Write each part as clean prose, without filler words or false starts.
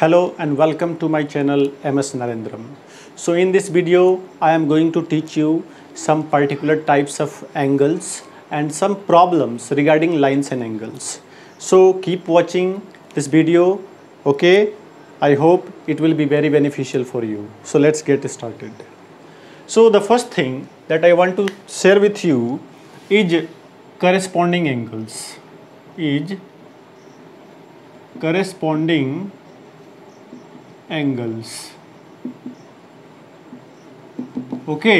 Hello and welcome to my channel MS Narendram. So in this video I am going to teach you some particular types of angles and some problems regarding lines and angles. So keep watching this video, okay? I hope it will be very beneficial for you. So let's get started. So the first thing that I want to share with you is corresponding angles. Okay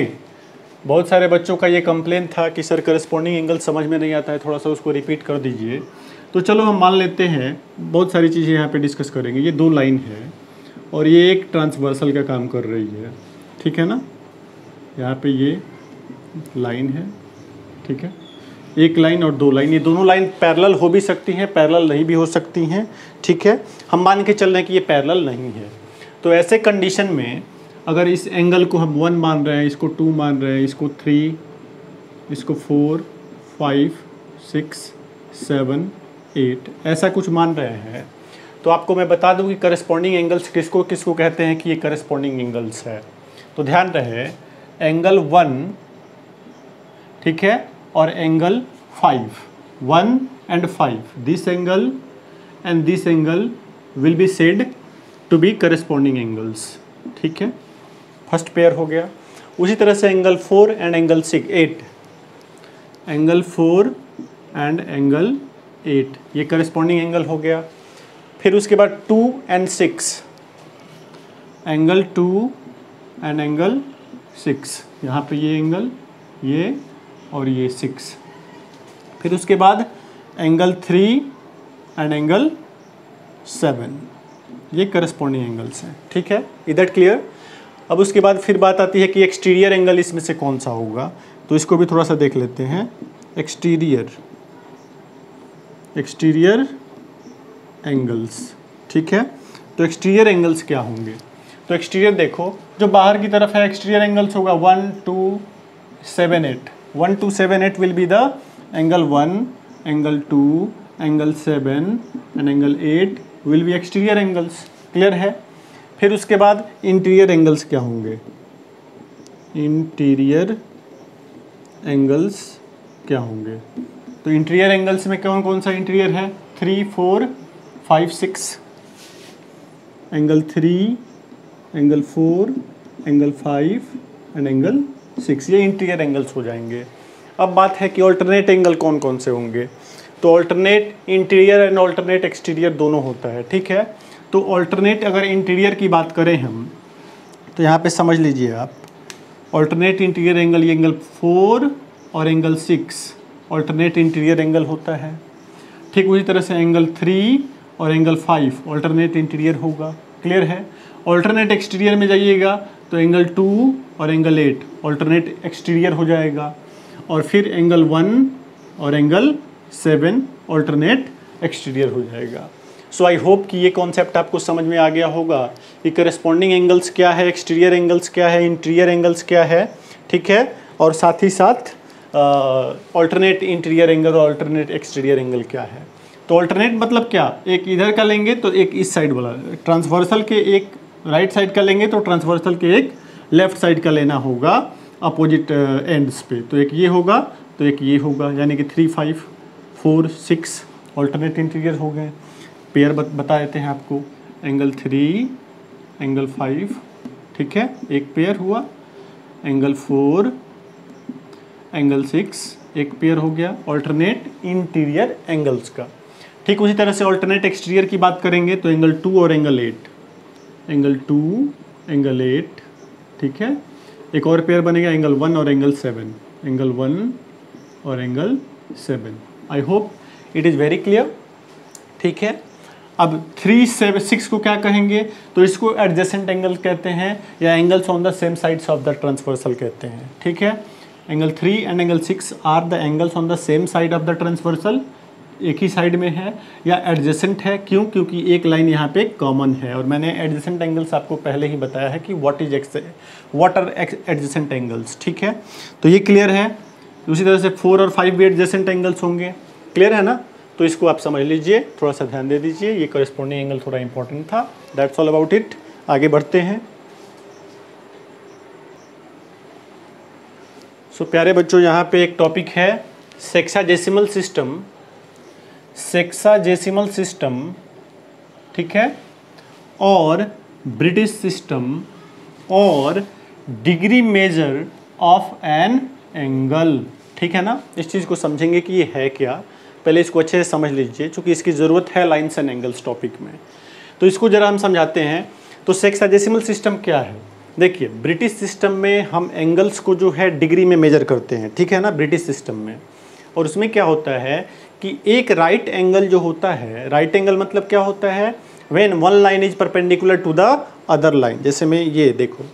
बहुत सारे बच्चों का ये complain था कि sir corresponding angle समझ में नहीं आता है, थोड़ा सा उसको रिपीट कर दीजिए। तो चलो हम मान लेते हैं, बहुत सारी चीज़ें यहाँ पे डिस्कस करेंगे। ये दो लाइन है और ये एक ट्रांसवर्सल का काम कर रही है, ठीक है ना। यहाँ पे ये लाइन है, ठीक है, एक लाइन और दो लाइन, ये दोनों लाइन पैरेलल हो भी सकती हैं, पैरेलल नहीं भी हो सकती हैं, ठीक है। हम मान के चल रहे हैं कि ये पैरेलल नहीं है। तो ऐसे कंडीशन में अगर इस एंगल को हम 1 मान रहे हैं, इसको 2 मान रहे हैं, इसको 3, इसको 4, 5, 6, 7, 8 ऐसा कुछ मान रहे हैं, तो आपको मैं बता दूं कि करस्पॉन्डिंग एंगल्स किसको किसको कहते हैं कि ये करस्पॉन्डिंग एंगल्स है। तो ध्यान रहे, एंगल 1, ठीक है, और angle 5, 1 and 5, this angle and this angle will be said to be corresponding angles, ठीक है। फर्स्ट पेयर हो गया। उसी तरह से angle 4 and angle 8, angle 4 and angle 8 ये करस्पॉन्डिंग एंगल हो गया। फिर उसके बाद 2 and 6, एंगल 2 एंड एंगल 6, यहाँ पे ये एंगल, ये और ये 6। फिर उसके बाद एंगल 3 एंड एंगल 7, ये करस्पॉन्डिंग एंगल्स हैं, ठीक है। Is that clear? अब उसके बाद फिर बात आती है कि एक्सटीरियर एंगल इसमें से कौन सा होगा, तो इसको भी थोड़ा सा देख लेते हैं। एक्सटीरियर एंगल्स, ठीक है। तो एक्सटीरियर एंगल्स क्या होंगे? तो एक्सटीरियर देखो, जो बाहर की तरफ है एक्सटीरियर एंगल्स होगा 1, 2, 7, 8। 1, 2, 7, 8 will be the angle 1, angle 2, angle 7 and angle 8 will be exterior angles, clear है। फिर उसके बाद इंटीरियर एंगल्स क्या होंगे? इंटीरियर एंगल्स क्या होंगे? तो इंटीरियर एंगल्स में कौन कौन सा इंटीरियर है? 3, 4, 5, 6, angle 3, angle 4, angle 5 and angle 6, ये इंटीरियर एंगल्स हो जाएंगे। अब बात है कि ऑल्टरनेट एंगल कौन कौन से होंगे। तो alternate interior and alternate exterior दोनों होता है, ठीक है। तो ऑल्टरनेट अगर इंटीरियर की बात करें हम, तो यहाँ पे समझ लीजिए आप, ऑल्टरनेट इंटीरियर एंगल, ये एंगल 4 और एंगल 6 ऑल्टरनेट इंटीरियर एंगल होता है। ठीक उसी तरह से एंगल 3 और एंगल 5 ऑल्टरनेट इंटीरियर होगा, क्लियर है। ऑल्टरनेट एक्सटीरियर में जाइएगा तो एंगल 2 और एंगल 8 ऑल्टरनेट एक्सटीरियर हो जाएगा, और फिर एंगल 1 और एंगल 7 ऑल्टरनेट एक्सटीरियर हो जाएगा। सो आई होप कि ये कॉन्सेप्ट आपको समझ में आ गया होगा कि करस्पॉन्डिंग एंगल्स क्या है, एक्सटीरियर एंगल्स क्या है, इंटीरियर एंगल्स क्या है, ठीक है। और साथ ही साथ ऑल्टरनेट इंटीरियर एंगल और ऑल्टरनेट एक्सटीरियर एंगल क्या है। तो ऑल्टरनेट मतलब क्या, एक इधर का लेंगे तो एक इस साइड वाला, ट्रांसवर्सल के एक राइट साइड का लेंगे तो ट्रांसवर्सल के एक लेफ्ट साइड का लेना होगा अपोजिट एंड्स पे। तो एक ये होगा तो एक ये होगा, यानी कि 3, 5, 4, 6 ऑल्टरनेट इंटीरियर हो गए। पेयर बता देते हैं आपको, एंगल 3, एंगल 5, ठीक है, एक पेयर हुआ। एंगल 4, एंगल 6 एक पेयर हो गया ऑल्टरनेट इंटीरियर एंगल्स का। ठीक उसी तरह से ऑल्टरनेट एक्सटीरियर की बात करेंगे तो एंगल 2 और एंगल 8, एंगल 2, एंगल 8, ठीक है। एक और पेयर बनेगा एंगल 1 और एंगल 7, एंगल 1 और angle 7। I hope it is very clear, ठीक है। अब 3, 7, 6 को क्या कहेंगे? तो इसको एडजेसेंट एंगल कहते हैं, या angles on the same sides of the transversal कहते हैं, ठीक है। Angle 3 and angle 6 are the angles on the same side of the transversal, एक ही साइड में है, या एडजेसेंट है। क्यों? क्योंकि एक लाइन यहाँ पे कॉमन है, और मैंने एडजेसेंट एंगल्स आपको पहले ही बताया है कि व्हाट आर एडजेसेंट एंगल्स, ठीक है। तो ये क्लियर है। उसी तरह से 4 और 5 भी एडजेसेंट एंगल्स होंगे, क्लियर है ना। तो इसको आप समझ लीजिए, थोड़ा सा ध्यान दे दीजिए, ये कॉरेस्पॉन्डिंग एंगल थोड़ा इंपॉर्टेंट था। That's all about it. आगे बढ़ते हैं। सो प्यारे बच्चों, यहाँ पे एक टॉपिक है सेक्साडेसिमल सिस्टम। सेक्साडेसिमल सिस्टम, ठीक है, और ब्रिटिश सिस्टम और degree measure of an angle, ठीक है ना। इस चीज़ को समझेंगे कि ये है क्या, पहले इसको अच्छे से समझ लीजिए, क्योंकि इसकी ज़रूरत है लाइन्स एंड एंगल्स टॉपिक में। तो इसको ज़रा हम समझाते हैं। तो सेक्साडेसिमल सिस्टम क्या है? देखिए, ब्रिटिश सिस्टम में हम एंगल्स को जो है डिग्री में मेजर करते हैं, ठीक है ना, ब्रिटिश सिस्टम में। और उसमें क्या होता है कि एक राइट एंगल जो होता है, राइट एंगल मतलब क्या होता है, when one line is perpendicular to the other line. जैसे मैं ये देखो,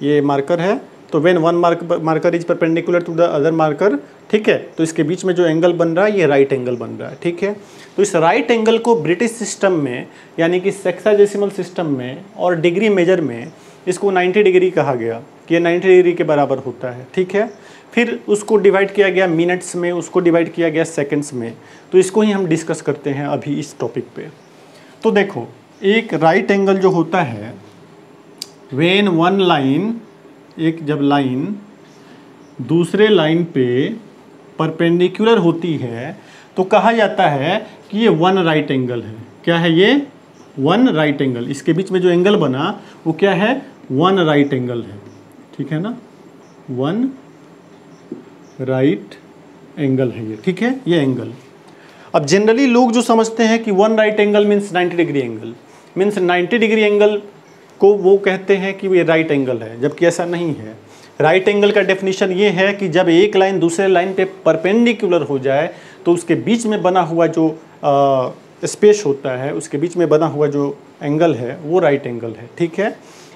ये मार्कर है, तो when one marker is perpendicular to the other marker, ठीक है, तो इसके बीच में जो एंगल बन रहा है ये राइट एंगल बन रहा है, ठीक है। तो इस राइट एंगल को ब्रिटिश सिस्टम में, यानी कि सेक्साडेसिमल सिस्टम में और डिग्री मेजर में, इसको 90 डिग्री कहा गया कि ये 90 डिग्री के बराबर होता है, ठीक है। फिर उसको डिवाइड किया गया मिनट्स में, उसको डिवाइड किया गया सेकंड्स में। तो इसको ही हम डिस्कस करते हैं अभी इस टॉपिक पे। तो देखो, एक राइट एंगल जो होता है, व्हेन वन लाइन, एक जब लाइन दूसरे लाइन पे परपेंडिकुलर होती है तो कहा जाता है कि ये वन राइट एंगल है। क्या है ये? One right angle. इसके बीच में जो एंगल बना वो क्या है? वन राइट एंगल है, ठीक है ना, वन राइट एंगल है ये, ठीक है, ये एंगल। अब जनरली लोग जो समझते हैं कि one right angle means 90 degree angle, means 90 degree angle को वो कहते हैं कि ये राइट एंगल है, जबकि ऐसा नहीं है। राइट एंगल का डेफिनेशन ये है कि जब एक लाइन दूसरे लाइन पे परपेंडिकुलर हो जाए तो उसके बीच में बना हुआ जो स्पेस होता है, उसके बीच में बना हुआ जो एंगल है वो राइट एंगल है, ठीक है।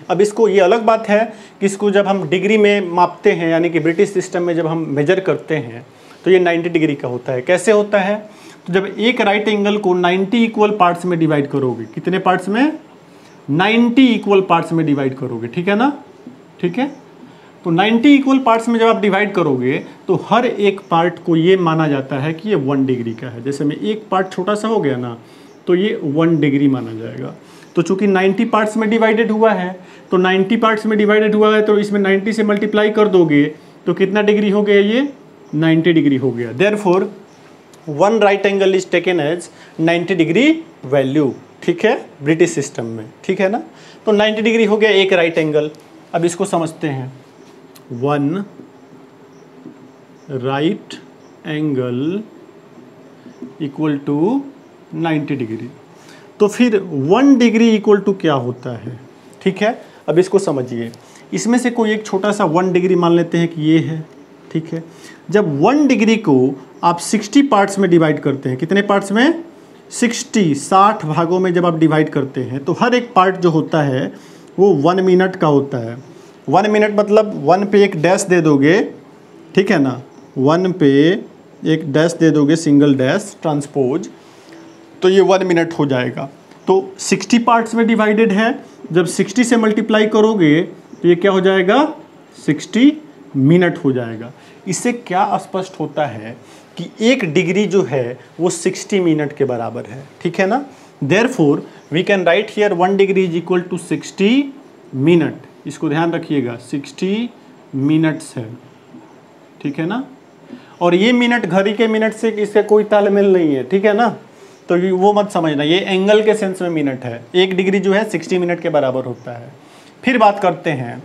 अब इसको, ये अलग बात है कि इसको जब हम डिग्री में मापते हैं, यानी कि ब्रिटिश सिस्टम में जब हम मेजर करते हैं तो ये 90 डिग्री का होता है। कैसे होता है? तो जब एक राइट एंगल को 90 इक्वल पार्ट्स में डिवाइड करोगे, कितने पार्ट्स में? 90 इक्वल पार्ट्स में डिवाइड करोगे, ठीक है ना, ठीक है। तो 90 इक्वल पार्ट्स में जब आप डिवाइड करोगे तो हर एक पार्ट को ये माना जाता है कि ये 1 डिग्री का है। जैसे में एक पार्ट छोटा सा हो गया ना, तो ये 1 डिग्री माना जाएगा। तो चूंकि 90 पार्ट्स में डिवाइडेड हुआ है, तो 90 पार्ट्स में डिवाइडेड हुआ है तो इसमें 90 से मल्टीप्लाई कर दोगे तो कितना डिग्री हो गया? ये 90 डिग्री हो गया। Therefore one right angle is taken as 90 degree value, ठीक है, ब्रिटिश सिस्टम में, ठीक है ना। तो 90 डिग्री हो गया एक राइट एंगल। अब इसको समझते हैं, one right angle equal to 90 degree. तो फिर 1 डिग्री इक्वल टू क्या होता है, ठीक है। अब इसको समझिए, इसमें से कोई एक छोटा सा 1 डिग्री मान लेते हैं कि ये है, ठीक है। जब 1 डिग्री को आप 60 पार्ट्स में डिवाइड करते हैं, कितने पार्ट्स में? 60 भागों में जब आप डिवाइड करते हैं तो हर एक पार्ट जो होता है वो 1 मिनट का होता है। 1 मिनट मतलब 1 पे एक डैश दे दोगे, ठीक है ना, 1 पे एक डैश दे दोगे, सिंगल डैश ट्रांसपोज, तो ये 1 मिनट हो जाएगा। तो 60 पार्ट्स में डिवाइडेड है, जब 60 से मल्टीप्लाई करोगे तो ये क्या हो जाएगा? 60 मिनट हो जाएगा। इससे क्या स्पष्ट होता है कि 1 डिग्री जो है वो 60 मिनट के बराबर है, ठीक है ना। Therefore we can write here 1 degree is equal to 60 minute. इसको ध्यान रखिएगा, 60 मिनट्स है, ठीक है ना। और ये मिनट घड़ी के मिनट से इसका कोई तालमेल नहीं है, ठीक है ना, तो वो मत समझना, ये एंगल के सेंस में मिनट है। 1 डिग्री जो है 60 मिनट के बराबर होता है। फिर बात करते हैं,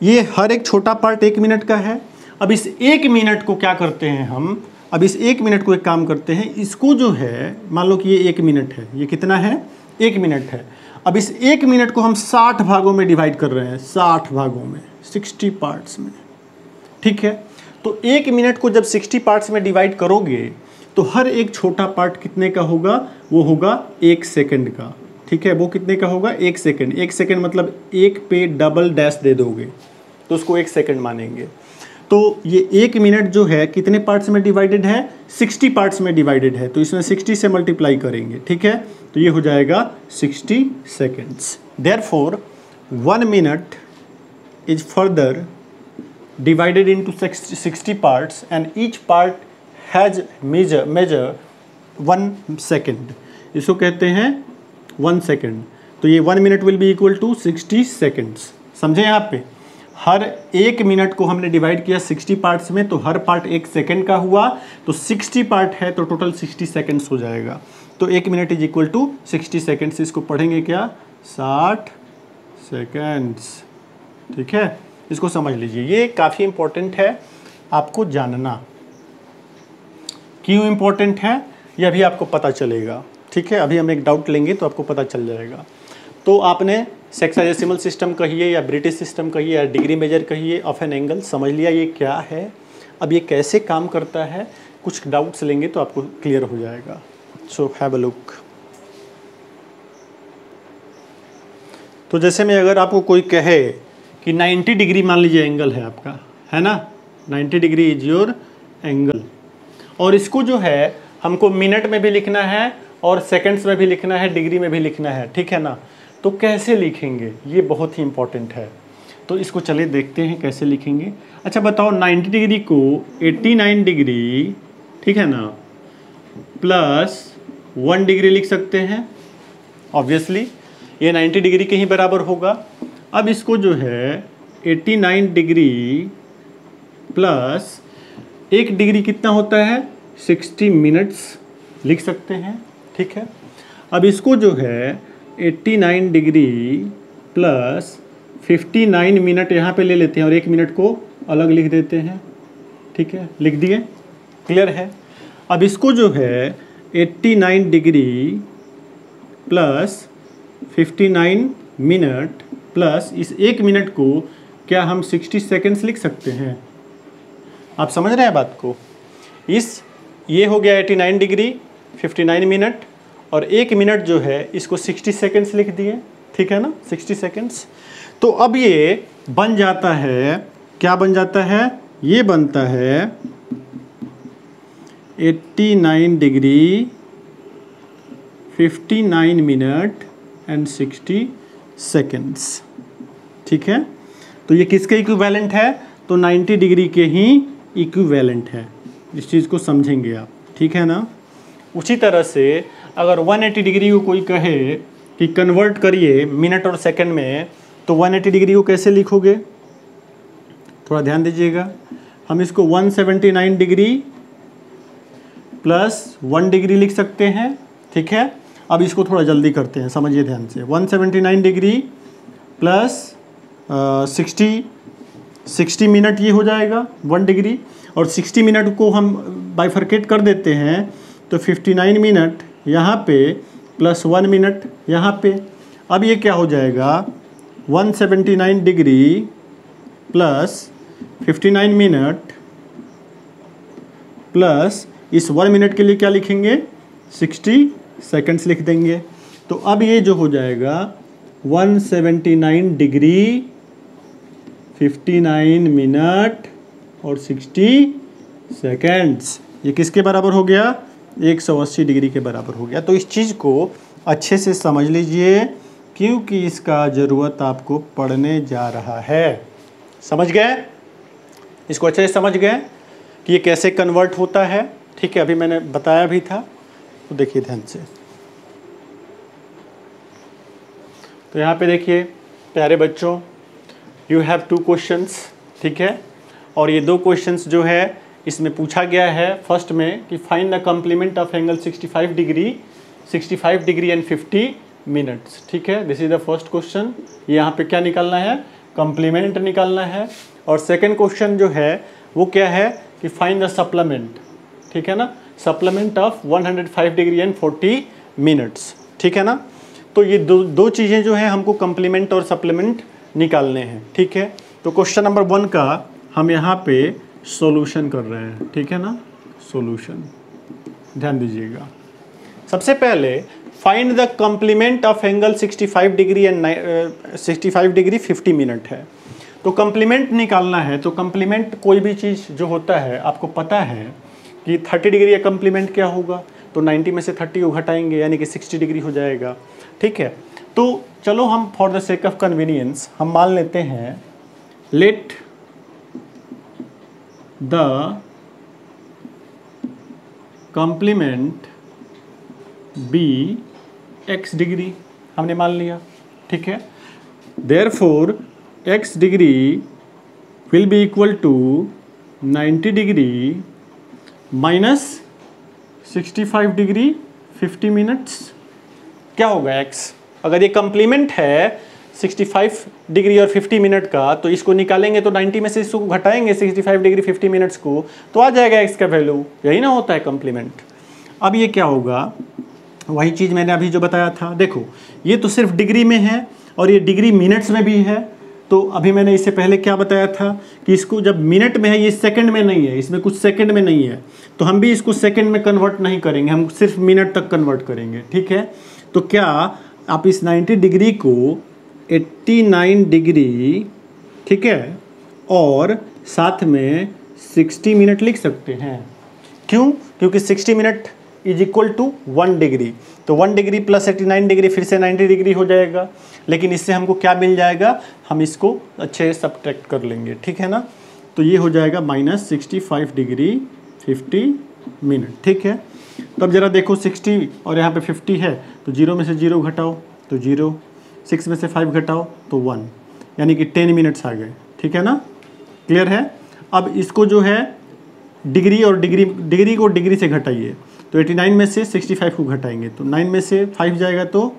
ये हर एक छोटा पार्ट 1 मिनट का है। अब इस 1 मिनट को क्या करते हैं हम? अब इस 1 मिनट को एक काम करते हैं, इसको जो है, मान लो कि ये 1 मिनट है, ये कितना है? 1 मिनट है। अब इस 1 मिनट को हम 60 भागों में डिवाइड कर रहे हैं, 60 भागों में, 60 पार्ट्स में, ठीक है। तो 1 मिनट को जब 60 पार्ट्स में डिवाइड करोगे तो हर एक छोटा पार्ट कितने का होगा? वो होगा 1 सेकंड का, ठीक है। वो कितने का होगा? 1 सेकंड। 1 सेकंड मतलब 1 पे डबल डैश दे दोगे तो उसको 1 सेकंड मानेंगे। तो ये 1 मिनट जो है कितने पार्ट्स में डिवाइडेड है? 60 पार्ट्स में डिवाइडेड है, तो इसमें 60 से मल्टीप्लाई करेंगे, ठीक है, तो ये हो जाएगा 60 seconds. Therefore 1 minute is further divided into 60 parts and each part has measure 1 second, इसको कहते हैं 1 सेकेंड। तो ये 1 minute will be equal to 60 seconds. समझे? यहाँ पे हर 1 मिनट को हमने डिवाइड किया 60 पार्ट्स में, तो हर पार्ट 1 सेकेंड का हुआ, तो 60 पार्ट है तो टोटल 60 सेकेंड्स हो जाएगा। तो 1 minute is equal to 60 seconds. इसको पढ़ेंगे क्या? 60 सेकेंड्स। ठीक है, इसको समझ लीजिए, ये काफ़ी इंपॉर्टेंट है आपको जानना। क्यों इंपॉर्टेंट है ये अभी आपको पता चलेगा। ठीक है, अभी हम एक डाउट लेंगे तो आपको पता चल जाएगा। तो आपने सेक्साडेसिमल सिस्टम कहिए या ब्रिटिश सिस्टम कहिए या डिग्री मेजर कहिए ऑफ एन एंगल, समझ लिया ये क्या है। अब ये कैसे काम करता है, कुछ डाउट्स लेंगे तो आपको क्लियर हो जाएगा। So have a look. तो जैसे में अगर आपको कोई कहे कि 90 डिग्री मान लीजिए एंगल है आपका, है ना, 90 डिग्री इज योर एंगल, और इसको जो है हमको मिनट में भी लिखना है और सेकंड्स में भी लिखना है, डिग्री में भी लिखना है, ठीक है ना। तो कैसे लिखेंगे, ये बहुत ही इंपॉर्टेंट है। तो इसको चलिए देखते हैं कैसे लिखेंगे। अच्छा बताओ, 90 डिग्री को 89 डिग्री, ठीक है ना, प्लस 1 डिग्री लिख सकते हैं। ऑब्वियसली ये 90 डिग्री के ही बराबर होगा। अब इसको जो है 89 डिग्री प्लस 1 डिग्री कितना होता है, 60 मिनट्स लिख सकते हैं। ठीक है, अब इसको जो है 89 डिग्री प्लस 59 मिनट यहाँ पे ले लेते हैं और 1 मिनट को अलग लिख देते हैं। ठीक है, लिख दिए, क्लियर है। अब इसको जो है 89 डिग्री प्लस 59 मिनट प्लस इस 1 मिनट को क्या हम 60 सेकेंड्स लिख सकते हैं? आप समझ रहे हैं बात को? ये हो गया 89 डिग्री 59 मिनट और 1 मिनट जो है इसको 60 सेकेंड्स लिख दिए। ठीक है ना, 60 सेकेंड्स। तो अब ये बन जाता है, क्या बन जाता है, ये बनता है 89 डिग्री 59 मिनट एंड 60 सेकेंड्स। ठीक है, तो ये किसके इक्विवेलेंट है? तो 90 डिग्री के ही इक्विवेलेंट है। इस चीज़ को समझेंगे आप, ठीक है ना। उसी तरह से अगर 180 डिग्री को कोई कहे कि कन्वर्ट करिए मिनट और सेकंड में, तो 180 डिग्री को कैसे लिखोगे? थोड़ा ध्यान दीजिएगा। हम इसको 179 डिग्री प्लस 1 डिग्री लिख सकते हैं। ठीक है, अब इसको थोड़ा जल्दी करते हैं, समझिए ध्यान से। 179 डिग्री प्लस 60 मिनट ये हो जाएगा 1 डिग्री, और 60 मिनट को हम बाइफरकेट कर देते हैं तो 59 मिनट यहाँ पे प्लस 1 मिनट यहाँ पे। अब ये क्या हो जाएगा, 179 डिग्री प्लस 59 मिनट प्लस इस 1 मिनट के लिए क्या लिखेंगे, 60 सेकंड्स लिख देंगे। तो अब ये जो हो जाएगा 179 डिग्री 59 मिनट और 60 सेकेंड्स, ये किसके बराबर हो गया, 180 डिग्री के बराबर हो गया। तो इस चीज़ को अच्छे से समझ लीजिए क्योंकि इसका ज़रूरत आपको पढ़ने जा रहा है। समझ गए? इसको अच्छे से समझ गए कि ये कैसे कन्वर्ट होता है? ठीक है, अभी मैंने बताया भी था, तो देखिए ध्यान से। तो यहाँ पे देखिए प्यारे बच्चों, यू हैव 2 क्वेश्चंस। ठीक है, और ये 2 क्वेश्चंस जो है इसमें पूछा गया है फर्स्ट में कि find the complement of angle 65 degree and 50 minutes. ठीक है, this is the first question. यहाँ पे क्या निकालना है, कॉम्प्लीमेंट निकालना है। और सेकंड क्वेश्चन जो है वो क्या है कि फाइंड द सप्लीमेंट। ठीक है ना, supplement of 105 degree and 40 minutes. ठीक है ना, तो ये दो चीज़ें जो है हमको कॉम्प्लीमेंट और सप्लीमेंट निकालने हैं। ठीक है, तो क्वेश्चन नंबर 1 का हम यहाँ पे सॉल्यूशन कर रहे हैं। ठीक है ना, सॉल्यूशन, ध्यान दीजिएगा। सबसे पहले find the complement of angle 65 degree and 65 degree 50 minute है। तो कॉम्प्लीमेंट निकालना है। तो कॉम्प्लीमेंट कोई भी चीज़ जो होता है आपको पता है कि 30 डिग्री का कॉम्प्लीमेंट क्या होगा, तो 90 में से 30 को घटाएंगे यानी कि 60 डिग्री हो जाएगा। ठीक है, तो चलो हम for the sake of convenience हम मान लेते हैं let the complement be x degree हमने मान लिया, ठीक है। Therefore x degree will be equal to 90 degree minus 65 degree 50 minutes. क्या होगा एक्स, अगर ये कंप्लीमेंट है 65 डिग्री और 50 मिनट का, तो इसको निकालेंगे तो 90 में से इसको घटाएंगे 65 डिग्री 50 मिनट्स को, तो आ जाएगा एक्स का वैल्यू। यही ना होता है कंप्लीमेंट। अब ये क्या होगा, वही चीज़ मैंने अभी जो बताया था। देखो ये तो सिर्फ डिग्री में है और ये डिग्री मिनट्स में भी है। तो अभी मैंने इससे पहले क्या बताया था कि इसको जब मिनट में है, ये सेकंड में नहीं है, इसमें कुछ सेकंड में नहीं है, तो हम भी इसको सेकंड में कन्वर्ट नहीं करेंगे, हम सिर्फ मिनट तक कन्वर्ट करेंगे, ठीक है। तो क्या आप इस 90 डिग्री को 89 डिग्री, ठीक है, और साथ में 60 मिनट लिख सकते हैं। क्यों? क्योंकि 60 minute is equal to 1 degree, तो 1 डिग्री प्लस 89 डिग्री फिर से 90 डिग्री हो जाएगा। लेकिन इससे हमको क्या मिल जाएगा, हम इसको अच्छे से सब्ट्रैक्ट कर लेंगे, ठीक है ना। तो ये हो जाएगा माइनस 65 डिग्री 50 मिनट, ठीक है। तब जरा देखो 60 और यहाँ पे 50 है, तो 0 में से 0 घटाओ तो 0, 6 में से 5 घटाओ तो 1, यानी कि 10 मिनट्स आ गए, ठीक है ना। क्लियर है। अब इसको जो है डिग्री और डिग्री को डिग्री से घटाइए, तो 89 में से 65 को घटाएंगे तो 9 में से 5 जाएगा तो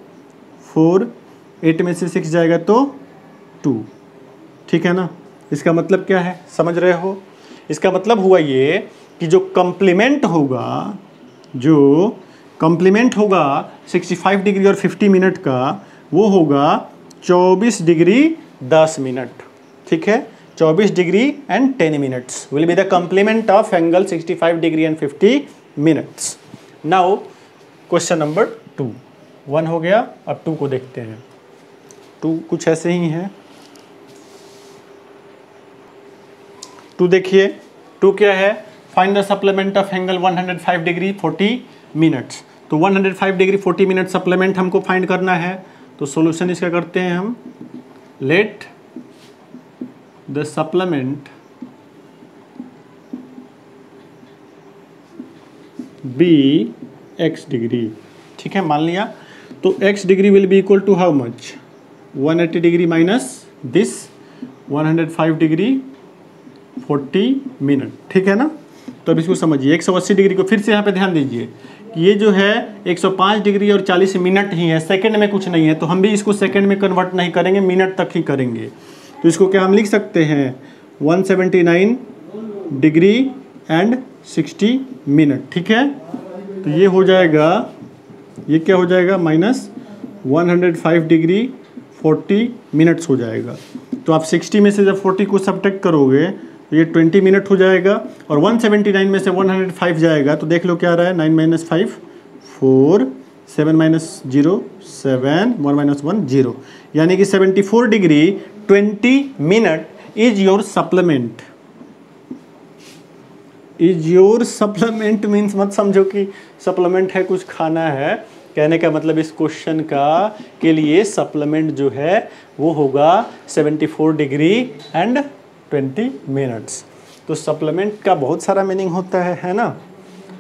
4, 8 में से 6 जाएगा तो 2, ठीक है ना। इसका मतलब क्या है, समझ रहे हो। इसका मतलब हुआ ये कि जो कंप्लीमेंट होगा 65 डिग्री और 50 मिनट का, वो होगा 24 डिग्री 10 मिनट, ठीक है। 24 degree and 10 minutes will be the complement of angle 65 degree and 50 minutes. Now question number 2, 1 हो गया, अब 2 को देखते हैं। 2 कुछ ऐसे ही है। 2 देखिए, 2 क्या है, find the supplement of angle 105 degree 40 minutes. तो 105 डिग्री 40 मिनट सप्लीमेंट हमको फाइंड करना है। तो सॉल्यूशन इसका करते हैं हम, let the supplement be x degree, ठीक है, मान लिया। तो x degree will be equal to how much, 180 degree minus this 105 degree 40 minute, ठीक है ना। तो अब इसको समझिए, 180 डिग्री को फिर से यहाँ पे ध्यान दीजिए कि ये जो है 105 डिग्री और 40 मिनट ही है, सेकंड में कुछ नहीं है, तो हम भी इसको सेकंड में कन्वर्ट नहीं करेंगे, मिनट तक ही करेंगे। तो इसको क्या हम लिख सकते हैं, 179 डिग्री एंड 60 मिनट, ठीक है। तो ये हो जाएगा, ये क्या हो जाएगा, माइनस 105 डिग्री 40 मिनट्स हो जाएगा। तो आप 60 में से जब 40 को सब्ट्रैक्ट करोगे तो ये 20 मिनट हो जाएगा, और 179 में से 105 जाएगा तो देख लो क्या आ रहा है, 9 माइनस 5 4, 7 माइनस 0 7, 1 माइनस 1 0, यानी कि 74 degree 20 minute is your supplement. Is your supplement means मत समझो कि सप्लीमेंट है कुछ खाना है, कहने का मतलब इस क्वेश्चन का के लिए सप्लीमेंट जो है वो होगा 74 डिग्री एंड 20 मिनट्स। तो सप्लीमेंट का बहुत सारा मीनिंग होता है ना।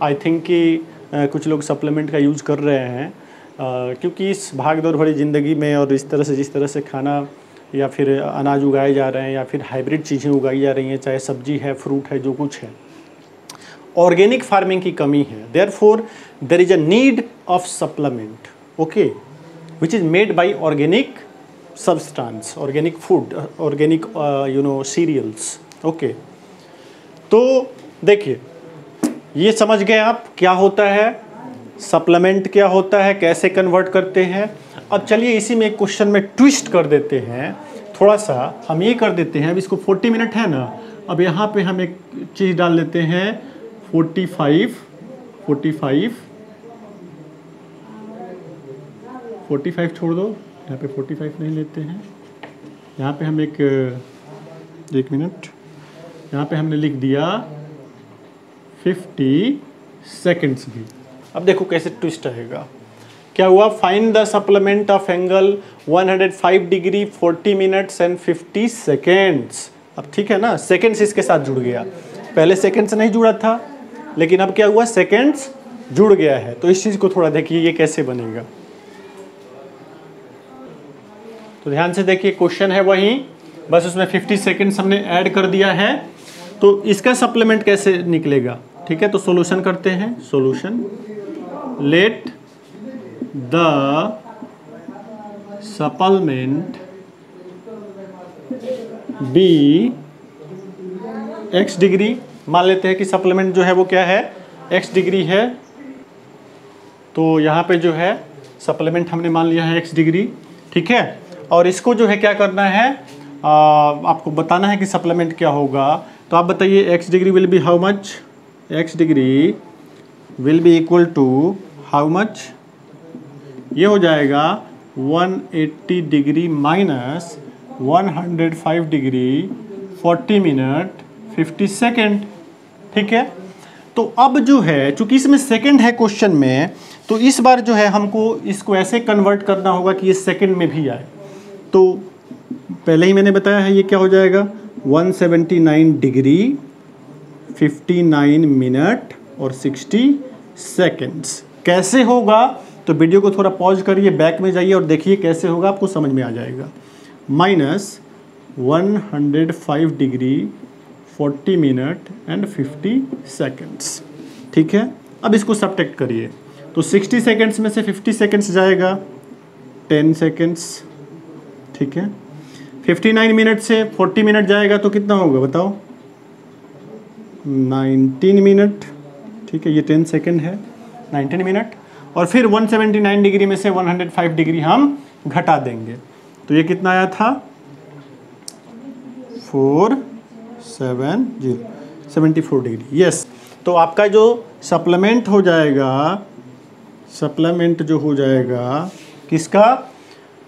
आई थिंक कि कुछ लोग सप्लीमेंट का यूज कर रहे हैं क्योंकि इस भाग दौड़ भरी ज़िंदगी में और इस तरह से जिस तरह से खाना या फिर अनाज उगाए जा रहे हैं या फिर हाइब्रिड चीज़ें उगाई जा रही हैं, चाहे सब्जी है, फ्रूट है, जो कुछ है, ऑर्गेनिक फार्मिंग की कमी है। Therefore there is a need of supplement, okay, which is made by organic substance, organic food, organic cereals, okay. तो देखिए, ये समझ गए आप क्या होता है सप्लीमेंट, क्या होता है, कैसे कन्वर्ट करते हैं। अब चलिए इसी में एक क्वेश्चन में ट्विस्ट कर देते हैं, थोड़ा सा हम ये कर देते हैं। अब इसको 40 मिनट है ना, अब यहाँ पे हम एक चीज़ डाल लेते हैं 45 छोड़ दो, यहाँ पे 45 नहीं लेते हैं, यहाँ पे हम एक मिनट, यहाँ पे हमने लिख दिया 50 सेकेंड्स भी। अब देखो कैसे ट्विस्ट रहेगा। क्या हुआ, find the supplement of angle 105 degree 40 minutes and 50 seconds. अब ठीक है ना, सेकेंड्स इसके साथ जुड़ गया, पहले सेकेंड्स नहीं जुड़ा था, लेकिन अब क्या हुआ, सेकेंड्स जुड़ गया है। तो इस चीज़ को थोड़ा देखिए ये कैसे बनेगा। तो ध्यान से देखिए, क्वेश्चन है वही, बस उसमें 50 सेकेंड्स हमने ऐड कर दिया है। तो इसका सप्लीमेंट कैसे निकलेगा, ठीक है। तो सॉल्यूशन करते हैं। Solution, let the supplement be x degree. मान लेते हैं कि सप्लीमेंट जो है वो क्या है, x डिग्री है। तो यहाँ पे जो है सप्लीमेंट हमने मान लिया है x डिग्री, ठीक है। और इसको जो है क्या करना है, आपको बताना है कि सप्लीमेंट क्या होगा। तो आप बताइए x degree will be how much, x degree will be equal to how much, ये हो जाएगा 180 degree minus 105 degree 40 minute 50 second, ठीक है। तो अब जो है चूंकि इसमें सेकेंड है क्वेश्चन में, तो इस बार जो है हमको इसको ऐसे कन्वर्ट करना होगा कि ये सेकेंड में भी आए। तो पहले ही मैंने बताया है ये क्या हो जाएगा, 179 डिग्री 59 मिनट और 60 सेकेंड्स। कैसे होगा, तो वीडियो को थोड़ा पॉज करिए, बैक में जाइए और देखिए कैसे होगा, आपको समझ में आ जाएगा। Minus 105 degree 40 minute and 50 seconds, ठीक है। अब इसको सब्ट्रैक्ट करिए, तो 60 सेकेंड्स में से 50 सेकेंड्स जाएगा 10 सेकेंड्स, ठीक है। 59 मिनट से 40 मिनट जाएगा तो कितना होगा बताओ, 19 मिनट, ठीक है। ये 10 सेकेंड है, 19 मिनट। और फिर 179 डिग्री में से 105 डिग्री हम घटा देंगे, तो ये कितना आया था 74 डिग्री, यस। तो आपका जो सप्लीमेंट हो जाएगा, सप्लीमेंट जो हो जाएगा किसका,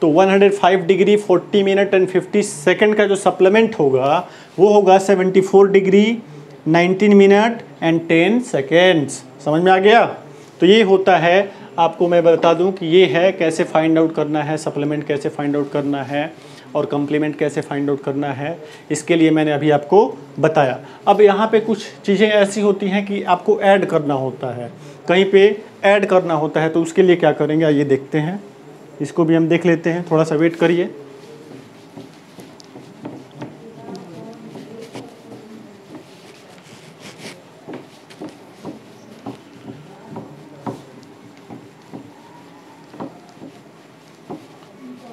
तो 105 डिग्री 40 मिनट एंड 50 सेकेंड का जो सप्लीमेंट होगा वो होगा 74 डिग्री 19 मिनट एंड 10 सेकेंड्स। समझ में आ गया। तो ये होता है, आपको मैं बता दूं कि ये है कैसे फाइंड आउट करना है, सप्लीमेंट कैसे फाइंड आउट करना है और कंप्लीमेंट कैसे फाइंड आउट करना है, इसके लिए मैंने अभी आपको बताया। अब यहाँ पे कुछ चीज़ें ऐसी होती हैं कि आपको ऐड करना होता है, कहीं पे ऐड करना होता है, तो उसके लिए क्या करेंगे आइए देखते हैं। इसको भी हम देख लेते हैं, थोड़ा सा वेट करिए।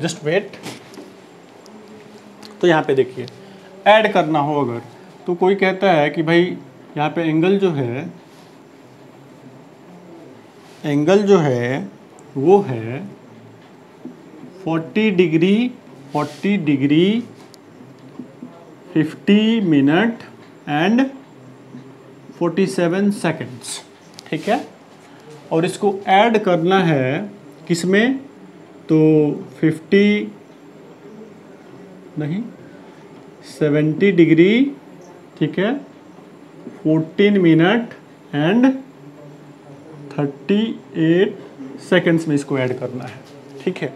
Just wait. तो यहाँ पे देखिए, ऐड करना हो अगर, तो कोई कहता है कि भाई यहाँ पे एंगल जो है, एंगल जो है वो है 40 डिग्री 50 मिनट एंड 47 सेकेंड्स, ठीक है। और इसको ऐड करना है किसमें, तो 70 डिग्री, ठीक है, 14 मिनट एंड 38 सेकेंड्स में इसको ऐड करना है, ठीक है।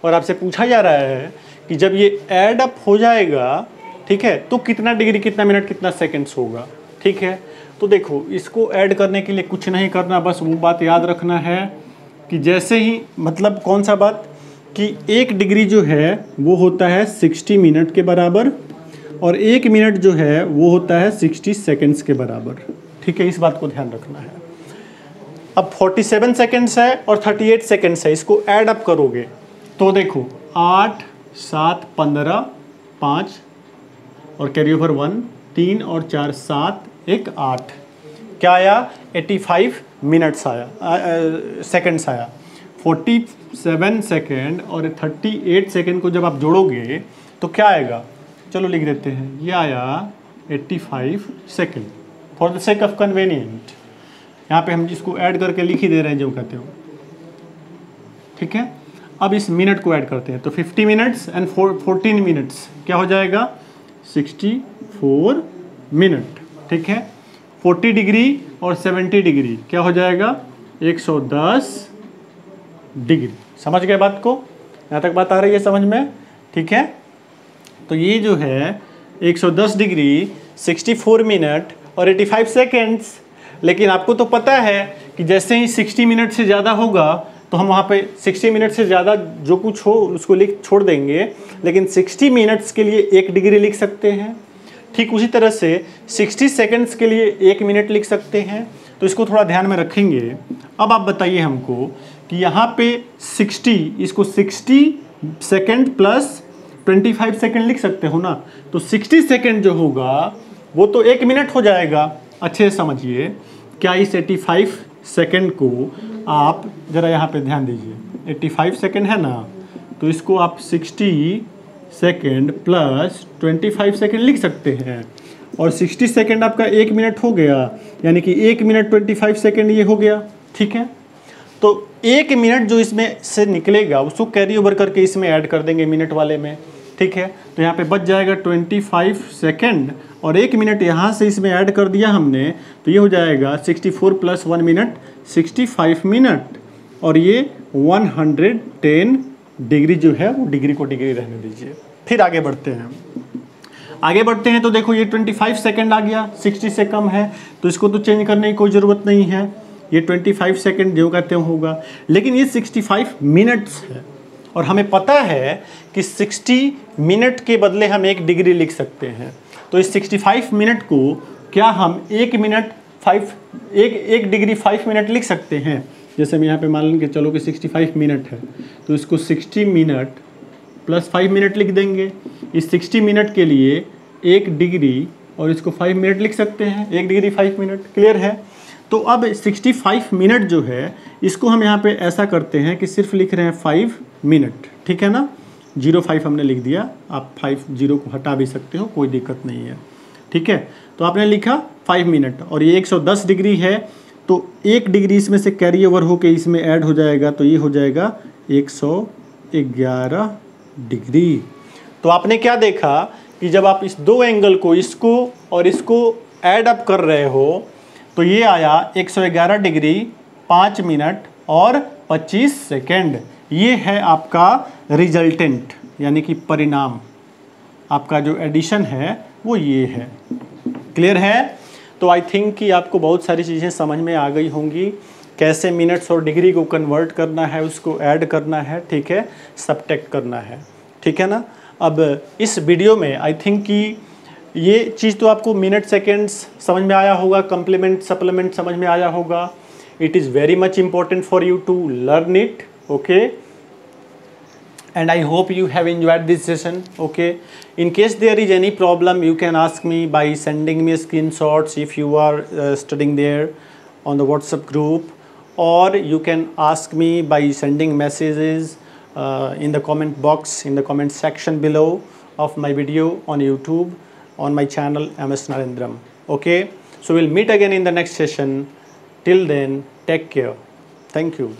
और आपसे पूछा जा रहा है कि जब ये ऐड अप हो जाएगा, ठीक है, तो कितना डिग्री कितना मिनट कितना सेकेंड्स होगा, ठीक है। तो देखो, इसको ऐड करने के लिए कुछ नहीं करना, बस वो बात याद रखना है कि जैसे ही, मतलब कौन सा बात, कि 1 डिग्री जो है वो होता है 60 मिनट के बराबर और 1 मिनट जो है वो होता है 60 सेकेंड्स के बराबर, ठीक है। इस बात को ध्यान रखना है। अब 47 सेकेंड्स है और 38 सेकेंड्स है, इसको ऐड अप करोगे तो देखो 8 7 15 5 और कैरी ओवर 1 3 और 4 7 1 8, क्या आया 85 मिनट्स आया, सेकेंड्स आया। 47 सेकेंड और 38 सेकेंड को जब आप जोड़ोगे तो क्या आएगा, चलो लिख देते हैं, ये आया 85 second for the sake of convenient. यहाँ पे हम जिसको ऐड करके लिख ही दे रहे हैं जो कहते हो, ठीक है। अब इस मिनट को ऐड करते हैं, तो 50 मिनट्स एंड 14 मिनट्स क्या हो जाएगा 64 मिनट, ठीक है। 40 डिग्री और 70 डिग्री क्या हो जाएगा 110 डिग्री। समझ गए बात को, यहाँ तक बात आ रही है समझ में, ठीक है। तो ये जो है 110 डिग्री 64 मिनट और 85 सेकेंड्स, लेकिन आपको तो पता है कि जैसे ही 60 मिनट से ज़्यादा होगा तो हम वहाँ पे 60 मिनट से ज़्यादा जो कुछ हो उसको लिख छोड़ देंगे, लेकिन 60 मिनट्स के लिए 1 डिग्री लिख सकते हैं। ठीक उसी तरह से 60 सेकंड्स के लिए 1 मिनट लिख सकते हैं, तो इसको थोड़ा ध्यान में रखेंगे। अब आप बताइए हमको कि यहाँ पे 60, इसको 60 सेकंड प्लस 25 सेकंड लिख सकते हो ना, तो 60 सेकंड जो होगा वो तो 1 मिनट हो जाएगा। अच्छे से समझिए, क्या इस 85 सेकंड को आप ज़रा यहाँ पे ध्यान दीजिए, 85 सेकंड है ना, तो इसको आप 60 सेकंड प्लस 25 सेकंड लिख सकते हैं, और 60 सेकंड आपका 1 मिनट हो गया, यानी कि 1 मिनट 25 सेकंड ये हो गया। ठीक है, तो 1 मिनट जो इसमें से निकलेगा उसको कैरी ओवर करके इसमें ऐड कर देंगे मिनट वाले में। ठीक है, तो यहाँ पे बच जाएगा 25 सेकंड, और 1 मिनट यहाँ से इसमें ऐड कर दिया हमने, तो ये हो जाएगा 64 प्लस 1 मिनट 65 मिनट, और ये 110 डिग्री जो है वो डिग्री को डिग्री रहने दीजिए। फिर आगे बढ़ते हैं, तो देखो ये 25 सेकंड आ गया, 60 से कम है तो इसको तो चेंज करने की कोई ज़रूरत नहीं है, ये 25 सेकंड जो कहते हैं होगा, लेकिन ये 65 मिनट्स है, और हमें पता है कि 60 मिनट के बदले हम 1 डिग्री लिख सकते हैं। तो इस 65 मिनट को क्या हम 1 डिग्री 5 मिनट लिख सकते हैं? जैसे मैं यहाँ पे मान लें कि चलो कि 65 मिनट है, तो इसको 60 मिनट प्लस 5 मिनट लिख देंगे। इस 60 मिनट के लिए 1 डिग्री और इसको 5 मिनट लिख सकते हैं, 1 डिग्री 5 मिनट। क्लियर है? तो अब 65 मिनट जो है इसको हम यहाँ पे ऐसा करते हैं कि सिर्फ लिख रहे हैं 5 मिनट। ठीक है ना, 05 हमने लिख दिया, आप 50 को हटा भी सकते हो, कोई दिक्कत नहीं है। ठीक है, तो आपने लिखा 5 मिनट, और ये 110 डिग्री है, तो 1 डिग्री इसमें से कैरी ओवर होके इसमें ऐड हो जाएगा, तो ये हो जाएगा 111 डिग्री। तो आपने क्या देखा कि जब आप इस दो एंगल को, इसको और इसको ऐड अप कर रहे हो, तो ये आया 111 डिग्री 5 मिनट और 25 सेकेंड। ये है आपका रिजल्टेंट, यानी कि परिणाम। आपका जो एडिशन है वो ये है। क्लियर है? तो आई थिंक कि आपको बहुत सारी चीज़ें समझ में आ गई होंगी, कैसे मिनट्स और डिग्री को कन्वर्ट करना है, उसको ऐड करना है। ठीक है, सबट्रैक्ट करना है। ठीक है ना? अब इस वीडियो में आई थिंक कि ये चीज़ तो आपको मिनट सेकेंड्स समझ में आया होगा, कंप्लीमेंट सप्लीमेंट समझ में आया होगा। It is very much important for you to learn it. Okay, and I hope you have enjoyed this session. Okay, in case there is any problem, you can ask me by sending me screenshots if you are studying there on the WhatsApp group, or you can ask me by sending messages in the comment box, in the comment section below of my video on YouTube on my channel MS Narendram. Okay, so we'll meet again in the next session. Till then, take care. Thank you.